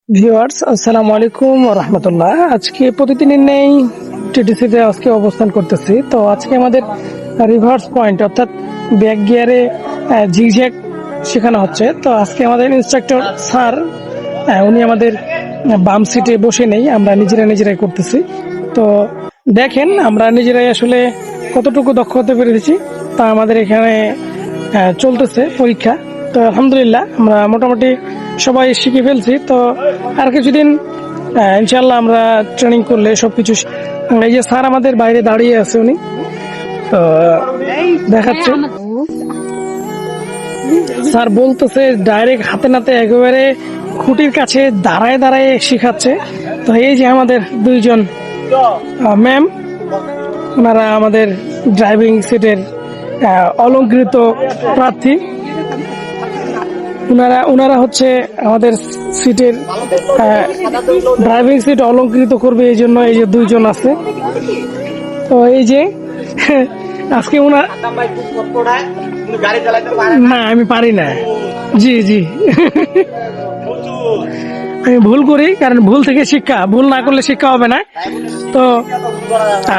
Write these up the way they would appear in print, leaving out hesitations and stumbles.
Viewers, আসসালামু আলাইকুম ওয়া রাহমাতুল্লাহ। আজকে প্রতিদিনের নেই টিটিসিতে আজকে অবস্থান করতেছি। তো আজকে আমাদের রিভার্স পয়েন্ট অর্থাৎ ব্যাক গিয়ারে জিগজ্যাগ শেখানো হচ্ছে। তো আজকে আমাদের ইনস্ট্রাক্টর স্যার উনি আমাদের বাম সিটে বসে নেই, আমরা নিজেরাই করতেছি। তো দেখেন আমরা নিজেরাই আসলে কতটুকু দক্ষ হতে পেরেছি। তা আমাদের এখানে চলতেছে পরীক্ষা। তো আলহামদুলিল্লাহ আমরা মোটামুটি সবাই শিখে ফেলছি। তো আর কিছুদিন ইনশাল্লাহ আমরা ট্রেনিং করলে সবকিছু এই যে স্যার আমাদের বাইরে দাঁড়িয়ে আছে, উনি তো দেখাচ্ছে। স্যার বলতেছে ডাইরেক্ট হাতে নাতে একেবারে খুঁটির কাছে দাঁড়ায় দাঁড়ায় শিখাচ্ছে। তো এই যে আমাদের দুইজন ম্যাম, ওনারা আমাদের ড্রাইভিং সিটের অলংকৃত প্রার্থী। ওনারা হচ্ছে আমাদের সিটের ড্রাইভিং সিট অলংকৃত করবে, এই জন্য এই যে দুইজন আছে। তো এই যে আজকে না আমি পারি না, জি জি আমি ভুল করি, কারণ ভুল থেকে শিক্ষা, ভুল না করলে শিক্ষা হবে না। তো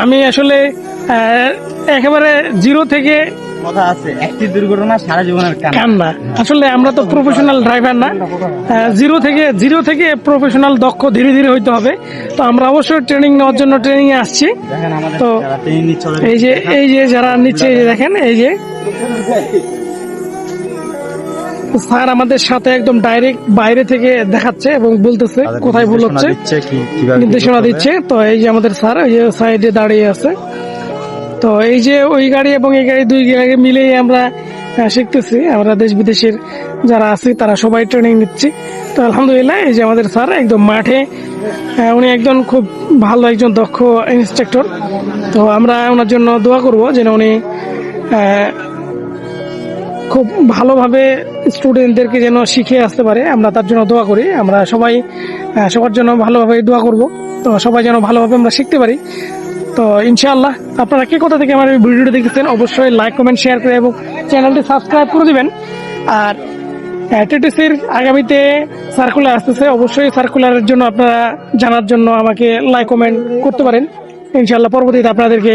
আমি আসলে একেবারে জিরো থেকে কথা আছে, একটি দুর্ঘটনা সারা জীবনের কান্না। আসলে আমরা তো প্রফেশনাল ড্রাইভার না, জিরো থেকে প্রফেশনাল দক্ষ ধীরে ধীরে হইতে হবে। তো আমরা অবশ্যই ট্রেনিং নেওয়ার জন্য ট্রেনিং এ আসছি। তো এই যে যারা নিচ্ছে, দেখেন এই যে স্যার আমাদের সাথে একদম ডাইরেক্ট বাইরে থেকে দেখাচ্ছে এবং বলতেছে কোথায় ভুল হচ্ছে, নির্দেশনা দিচ্ছে। তো এই যে আমাদের স্যার এই যে সাইডে দাঁড়িয়ে আছে। তো এই যে ওই গাড়ি এবং এই গাড়ি, দুই গাড়ি মিলেই আমরা শিখতেছি। আমরা দেশ বিদেশের যারা আছি তারা সবাই ট্রেনিং নিচ্ছি। তো আলহামদুলিল্লাহ এই যে আমাদের স্যার একদম মাঠে, উনি একজন খুব ভালো একজন দক্ষ ইনস্ট্রাক্টর। তো আমরা ওনার জন্য দোয়া করব যেন উনি খুব ভালোভাবে স্টুডেন্টদেরকে যেন শিখে আসতে পারে। আমরা তার জন্য দোয়া করি। আমরা সবাই সবার জন্য ভালোভাবে দোয়া করব। তো সবাই যেন ভালোভাবে আমরা শিখতে পারি। তো ইনশাআল্লাহ আপনারা কে কোথা থেকে আমার এই ভিডিওটি দেখতেছেন অবশ্যই লাইক কমেন্ট শেয়ার করে এবং চ্যানেলটি সাবস্ক্রাইব করে দিবেন। আর টিটিসির আগামীতে সার্কুলার আসতেছে, অবশ্যই সার্কুলারের জন্য আপনারা জানার জন্য আমাকে লাইক কমেন্ট করতে পারেন। ইনশাআল্লাহ পরবর্তীতে আপনাদেরকে